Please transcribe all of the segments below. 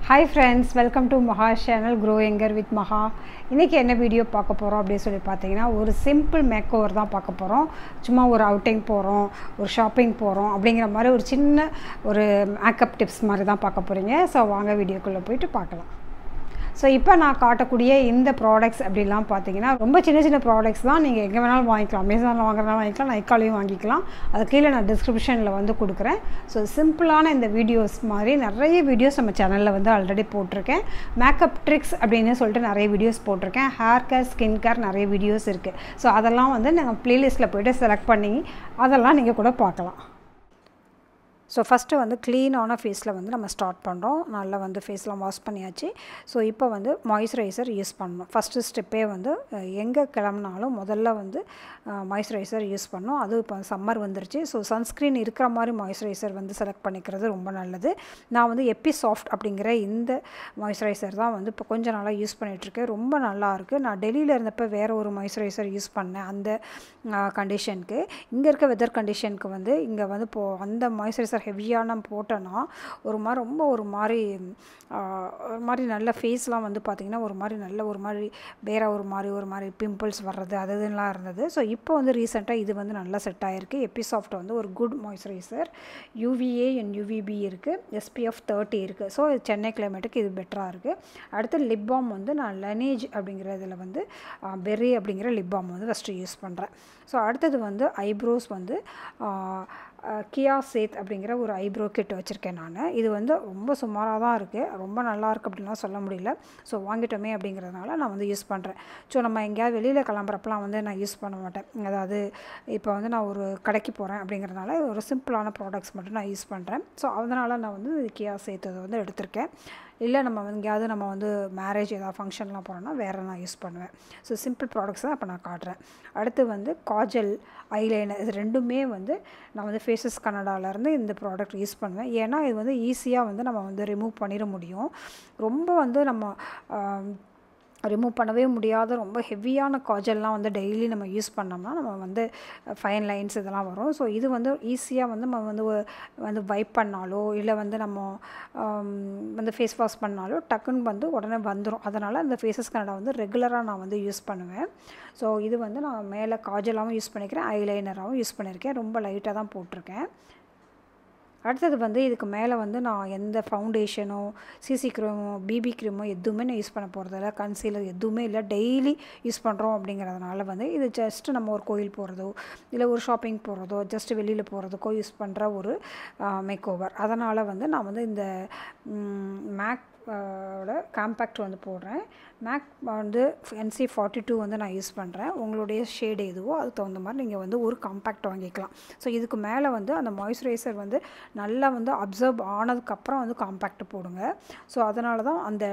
Hi friends, welcome to Maha's channel Grow Younger with Maha. இன்றைக்கி என்ன video பார்க்க போகிறோம் அப்படின்னு சொல்லி பார்த்தீங்கன்னா ஒரு சிம்பிள் மேக் ஓவர் தான் பார்க்க போகிறோம். சும்மா ஒரு அவுட்டிங் போகிறோம், ஒரு ஷாப்பிங் போகிறோம் அப்படிங்கிற மாதிரி ஒரு சின்ன ஒரு மேக்கப் டிப்ஸ் மாதிரி தான் பார்க்க போகிறீங்க. ஸோ வாங்க வீடியோக்குள்ளே போயிட்டு பார்க்கலாம். ஸோ இப்போ நான் காட்டக்கூடிய இந்த ப்ராடக்ட்ஸ் அப்படிலாம் பார்த்தீங்கன்னா ரொம்ப சின்ன சின்ன ப்ராடக்ட்ஸ் தான். நீங்கள் எங்கே வேணாலும் வாங்கிக்கலாம், அமேசானில் வாங்குறதுனாலும் வாங்கிக்கலாம், நைக்காலையும் வாங்கிக்கலாம். அது கீழே நான் டிஸ்கிரிப்ஷனில் வந்து கொடுக்குறேன். ஸோ சிம்பிளான இந்த வீடியோஸ் மாதிரி நிறைய வீடியோஸ் நம்ம சேனலில் வந்து ஆல்ரெடி போட்டிருக்கேன். மேக்கப் ட்ரிக்ஸ் அப்படின்னு சொல்லிட்டு நிறைய வீடியோஸ் போட்டிருக்கேன். ஹேர் கேர், ஸ்கின் கேர் நிறைய வீடியோஸ் இருக்குது. ஸோ அதெல்லாம் வந்து நாங்கள் ப்ளேலிஸ்ட்டில் போய்ட்டு செலக்ட் பண்ணி அதெல்லாம் நீங்கள் கூட பார்க்கலாம். ஸோ ஃபஸ்ட்டு வந்து க்ளீனான ஃபேஸில் வந்து நம்ம ஸ்டார்ட் பண்ணுறோம். நல்லா வந்து ஃபேஸ்லாம் வாஷ் பண்ணியாச்சு. ஸோ இப்போ வந்து மாய்ஸ்சரைசர் யூஸ் பண்ணணும். ஃபஸ்ட்டு ஸ்டெப்பே வந்து எங்கே கிளம்புனாலும் முதல்ல வந்து மாய்ஸ்சரைசர் யூஸ் பண்ணணும். அது இப்போ சம்மர் வந்துருச்சு. ஸோ சன்ஸ்க்ரீன் இருக்கிற மாதிரி மாய்ஸ்சரைசர் வந்து செலக்ட் பண்ணிக்கிறது ரொம்ப நல்லது. நான் வந்து எபிசாஃப்ட் அப்படிங்கிற இந்த மாய்ஸ்சரைசர் தான் வந்து இப்போ கொஞ்சம் நாளாக யூஸ் பண்ணிகிட்ருக்கேன். ரொம்ப நல்லாயிருக்கு. நான் டெல்லியில் இருந்தப்போ வேறு ஒரு மாய்ஸ்சரைசர் யூஸ் பண்ணேன் அந்த கண்டிஷனுக்கு. இங்கே இருக்க வெதர் கண்டிஷனுக்கு வந்து இங்கே வந்து இப்போது அந்த மாய்ஸ்சரைசர் ஹெவியான போட்டோன்னா ஒரு மாதிரி நல்ல ஃபேஸ்லாம் வந்து பார்த்திங்கன்னா ஒரு மாதிரி வேறு ஒரு மாதிரி பிம்பிள்ஸ் வர்றது அது இதெல்லாம் இருந்தது. ஸோ இப்போ வந்து ரீசெண்டாக இது வந்து நல்லா செட் ஆகிருக்கு. எபிசாஃப்ட் வந்து ஒரு good moisturiser. UVA and UVB இருக்குது, SPF 30 இருக்குது. ஸோ சென்னை கிளைமேட்டுக்கு இது பெட்டராக இருக்குது. அடுத்து லிப் பாம் வந்து நான் லனேஜ் அப்படிங்கிற இதில் வந்து பெர்ரி அப்படிங்கிற லிப் பாம் வந்து ஃபஸ்ட்டு யூஸ் பண்ணுறேன். ஸோ அடுத்தது வந்து ஐப்ரோஸ் வந்து கியா சேத் அப்படிங்கிற ஒரு ஐப்ரோ கிட் வச்சுருக்கேன் நான். இது வந்து ரொம்ப சுமாராக தான் இருக்குது, ரொம்ப நல்லாயிருக்கு அப்படின்லாம் சொல்ல முடியல. ஸோ வாங்கிட்டோமே அப்படிங்கிறதுனால நான் வந்து யூஸ் பண்ணுறேன். ஸோ நம்ம எங்கேயாவது வெளியில் கிளம்புறப்பெல்லாம் வந்து நான் யூஸ் பண்ண மாட்டேன். அதாவது இப்போ வந்து நான் ஒரு கடைக்கு போகிறேன் அப்படிங்கிறதுனால ஒரு சிம்பிளான ப்ராடக்ட்ஸ் மட்டும் நான் யூஸ் பண்ணுறேன். ஸோ அதனால் நான் வந்து கியா சேத்ததை வந்து எடுத்திருக்கேன். இல்லை நம்ம எங்கேயாவது நம்ம வந்து மேரேஜ் ஏதாவது ஃபங்க்ஷன்லாம் போகிறோன்னா வேறு நான் யூஸ் பண்ணுவேன். ஸோ சிம்பிள் ப்ராடக்ட்ஸ் தான் இப்போ நான் காட்டுறேன். அடுத்து வந்து காஜல், ஐலைனர் இது ரெண்டுமே வந்து நான் வந்து ஃபேஸஸ் கனடாவிலேருந்து இந்த ப்ராடக்ட் யூஸ் பண்ணுவேன். ஏன்னா இது வந்து ஈஸியாக வந்து நம்ம வந்து ரிமூவ் பண்ணிட முடியும். ரொம்ப வந்து நம்ம ரிமூவ் பண்ணவே முடியாத ரொம்ப ஹெவியான காஜல்லாம் வந்து டெய்லி நம்ம யூஸ் பண்ணோம்னா நம்ம வந்து ஃபைன் லைன்ஸ் இதெல்லாம் வரும். ஸோ இது வந்து ஈஸியாக வந்து நம்ம வந்து வைப் பண்ணாலோ இல்லை வந்து நம்ம வந்து ஃபேஸ் வாஷ் பண்ணாலோ டக்குன்னு வந்து உடனே வந்துடும். அதனால் இந்த ஃபேஸஸ் கனடா வந்து ரெகுலராக நான் வந்து யூஸ் பண்ணுவேன். ஸோ இது வந்து நான் மேலே காஜலாகவும் யூஸ் பண்ணிக்கிறேன், ஐலைனராகவும் யூஸ் பண்ணியிருக்கேன். ரொம்ப லைட்டாக தான் போட்டிருக்கேன். அடுத்தது வந்து இதுக்கு மேலே வந்து நான் எந்த ஃபவுண்டேஷனோ சிசி க்ரீமோ பிபி க்ரீமோ எதுவுமே நான் யூஸ் பண்ண போகிறதில்ல, கன்சீலர் எதுவுமே இல்லை. டெய்லி யூஸ் பண்ணுறோம் அப்படிங்கிறதுனால வந்து இது ஜஸ்ட்டு நம்ம ஒரு கோயில் போகிறதோ இல்லை ஒரு ஷாப்பிங் போகிறதோ ஜஸ்ட்டு வெளியில் போகிறதுக்கோ யூஸ் பண்ணுற ஒரு மேக் ஓவர். அதனால் வந்து நான் வந்து இந்த மேக் காம்பேக்ட் வந்து போடுறேன். மேக் வந்து NC42 வந்து நான் யூஸ் பண்ணுறேன். உங்களுடைய ஷேடு எதுவோ அதுக்கு தகுந்த மாதிரி நீங்கள் வந்து ஒரு காம்பேக்ட் வாங்கிக்கலாம். ஸோ இதுக்கு மேலே வந்து அந்த மாய்ஸ்சரைசர் வந்து நல்லா வந்து அப்சர்வ் ஆனதுக்கப்புறம் வந்து காம்பேக்ட் போடுங்க. ஸோ அதனால தான் அந்த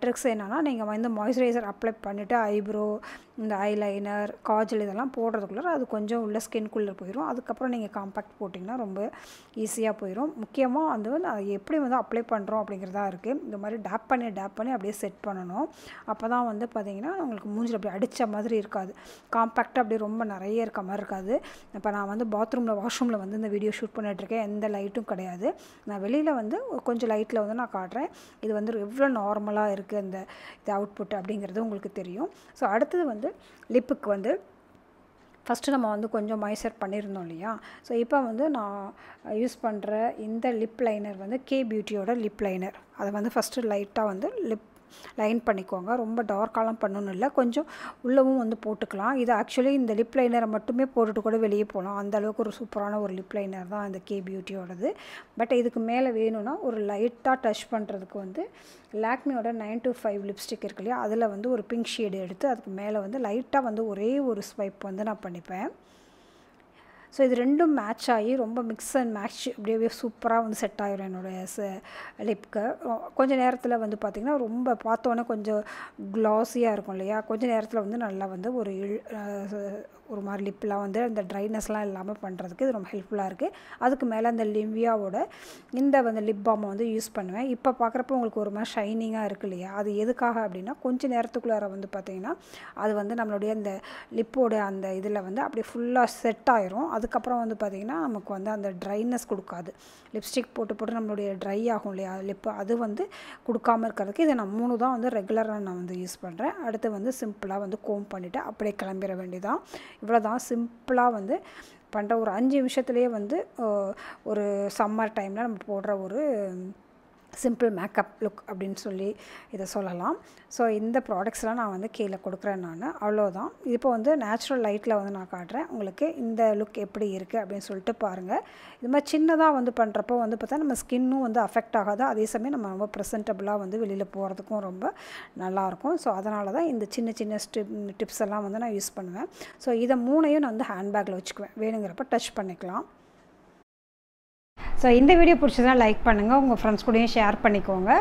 ட்ரிக்ஸ் என்னென்னா நீங்கள் வந்து மாய்ஸ்சரைசர் அப்ளை பண்ணிவிட்டு ஐப்ரோ, இந்த ஐலைனர், காஜல் இதெல்லாம் போடுறதுக்குள்ளே அது கொஞ்சம் உள்ள ஸ்கின்குள்ளே போயிடும். அதுக்கப்புறம் நீங்கள் காம்பேக்ட் போட்டிங்கன்னா ரொம்ப ஈஸியாக போயிடும். முக்கியமாக வந்து அதை எப்படி வந்து அப்ளை பண்ணுறோம் அப்படிங்கிறதா இருக்குது. இந்த மாதிரி டேப் பண்ணி அப்படியே செட் பண்ணணும். அப்போ தான் வந்து பார்த்திங்கன்னா உங்களுக்கு மூஞ்சில் அப்படி அடித்த மாதிரி இருக்காது, காம்பேக்டாக அப்படியே ரொம்ப நிறைய இருக்க மாதிரி இருக்காது. இப்போ நான் வந்து வாஷ்ரூமில் வந்து இந்த வீடியோ ஷூட் பண்ணிகிட்ருக்கேன். எந்த லைட்டும் கிடையாது. நான் வெளியில் வந்து கொஞ்சம் லைட்டில் வந்து நான் காட்டுறேன். இது வந்து எவ்வளோ நார்மலாக இருக்குது இது அவுட்புட் அப்படிங்கிறது உங்களுக்கு தெரியும். ஸோ அடுத்தது வந்து லிப்புக்கு வந்து ஃபஸ்ட்டு நம்ம வந்து கொஞ்சம் மாய்ஸ்சர் பண்ணியிருந்தோம் இல்லையா. ஸோ இப்போ வந்து நான் யூஸ் பண்ணுற இந்த லிப் லைனர் வந்து கே பியூட்டியோட லிப் லைனர். அதை வந்து ஃபஸ்ட்டு லைட்டாக வந்து லைன் பண்ணிக்கோங்க. ரொம்ப டார்க்காலாம் பண்ணணும் இல்லை, கொஞ்சம் உள்ளவும் வந்து போட்டுக்கலாம். இது ஆக்சுவலி இந்த லிப் லைனரை மட்டுமே போட்டுட்டு கூட வெளியே போகலாம். அந்தளவுக்கு ஒரு சூப்பரான ஒரு லிப் லைனர் தான் இந்த கே பியூட்டியோடது. பட் இதுக்கு மேலே வேணும்னா ஒரு லைட்டாக டச் பண்ணுறதுக்கு வந்து லாக்மியோட 925 லிப்ஸ்டிக் இருக்கு இல்லையா, அதில் வந்து ஒரு பிங்க் ஷேடு எடுத்து அதுக்கு மேலே வந்து லைட்டாக வந்து ஒரே ஒரு ஸ்வைப் வந்து நான் பண்ணிப்பேன். ஸோ இது ரெண்டும் மேட்ச் ஆகி ரொம்ப மிக்ஸ் அண்ட் மேட்ச் அப்படியே சூப்பராக வந்து செட் ஆகிடும் என்னுடைய லிப்க்கு. கொஞ்சம் நேரத்தில் வந்து பார்த்திங்கன்னா ரொம்ப பார்த்தோன்னே கொஞ்சம் க்ளாஸியாக இருக்கும் இல்லையா, கொஞ்சம் நேரத்தில் வந்து நல்லா வந்து ஒரு மாதிரி லிப்லாம் வந்து அந்த ட்ரைனஸ்லாம் இல்லாமல் பண்ணுறதுக்கு இது ரொம்ப ஹெல்ப்ஃபுல்லாக இருக்குது. அதுக்கு மேலே அந்த லிவியாவோட இந்த வந்து லிப் பாமை வந்து யூஸ் பண்ணுவேன். இப்போ பார்க்குறப்ப உங்களுக்கு ஒரு மாதிரி ஷைனிங்காக இருக்குது இல்லையா, அது எதுக்காக அப்படின்னா கொஞ்சம் நேரத்துக்குள்ளார வந்து பார்த்திங்கன்னா அது வந்து நம்மளுடைய அந்த லிப்போட அந்த இதில் வந்து அப்படியே ஃபுல்லாக செட் ஆயிரும். அதுக்கப்புறம் வந்து பார்த்திங்கன்னா நமக்கு வந்து அந்த ட்ரைனஸ் கொடுக்காது. லிப்ஸ்டிக் போட்டு போட்டு நம்மளுடைய ட்ரை ஆகும் இல்லையா லிப்பு, அது வந்து கொடுக்காமல் இருக்கிறதுக்கு இதை நான் 3 தான் வந்து ரெகுலராக நான் வந்து யூஸ் பண்ணுறேன். அடுத்து வந்து சிம்பிளாக வந்து கோம் பண்ணிவிட்டு அப்படியே கிளம்பிட வேண்டியதான். இவ்வளோ தான் சிம்பிளாக வந்து பண்ணுற ஒரு 5 நிமிஷத்துலேயே வந்து ஒரு சம்மர் டைமில் நம்ம போடுற ஒரு சிம்பிள் மேக்கப் லுக் அப்படின்னு சொல்லி இதை சொல்லலாம். ஸோ இந்த ப்ராடக்ட்ஸ்லாம் நான் வந்து கீழே கொடுக்குறேன் நான். அவ்வளோதான். இப்போ வந்து நேச்சுரல் லைட்டில் வந்து நான் காட்டுறேன் உங்களுக்கு இந்த லுக் எப்படி இருக்குது அப்படின்னு சொல்லிட்டு பாருங்கள். இது மாதிரி சின்னதாக வந்து பண்ணுறப்போ வந்து பார்த்தா நம்ம ஸ்கின்னும் வந்து அஃபெக்ட் ஆகாது, அதே சமயம் நம்ம ரொம்ப ப்ரெசென்டபுளாக வந்து வெளியில் போகிறதுக்கும் ரொம்ப நல்லாயிருக்கும். ஸோ அதனால தான் இந்த சின்ன சின்ன டிப்ஸ் எல்லாம் வந்து நான் யூஸ் பண்ணுவேன். ஸோ இதை 3ஐயும் நான் வந்து ஹேண்ட்பேக்கில் வச்சுக்குவேன், வேணுங்கிறப்ப டச் பண்ணிக்கலாம். ஸோ இந்த வீடியோ பிடிச்சதுனா லைக் பண்ணுங்கள், உங்கள் ஃப்ரெண்ட்ஸ் கூடயும் ஷேர் பண்ணிக்கோங்க.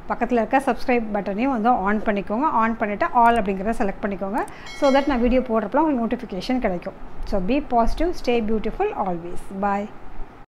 பக்கத்தில் இருக்க சப்ஸ்கிரைப் பட்டனையும் வந்து ஆன் பண்ணிக்கோங்க. ஆன் பண்ணிவிட்டு ஆல் அப்படிங்கிறத செலக்ட் பண்ணிக்கோங்க. ஸோ தட் நான் வீடியோ போடுறப்பலாம் உங்களுக்கு நோட்டிஃபிகேஷன் கிடைக்கும். So be positive, stay beautiful always. Bye.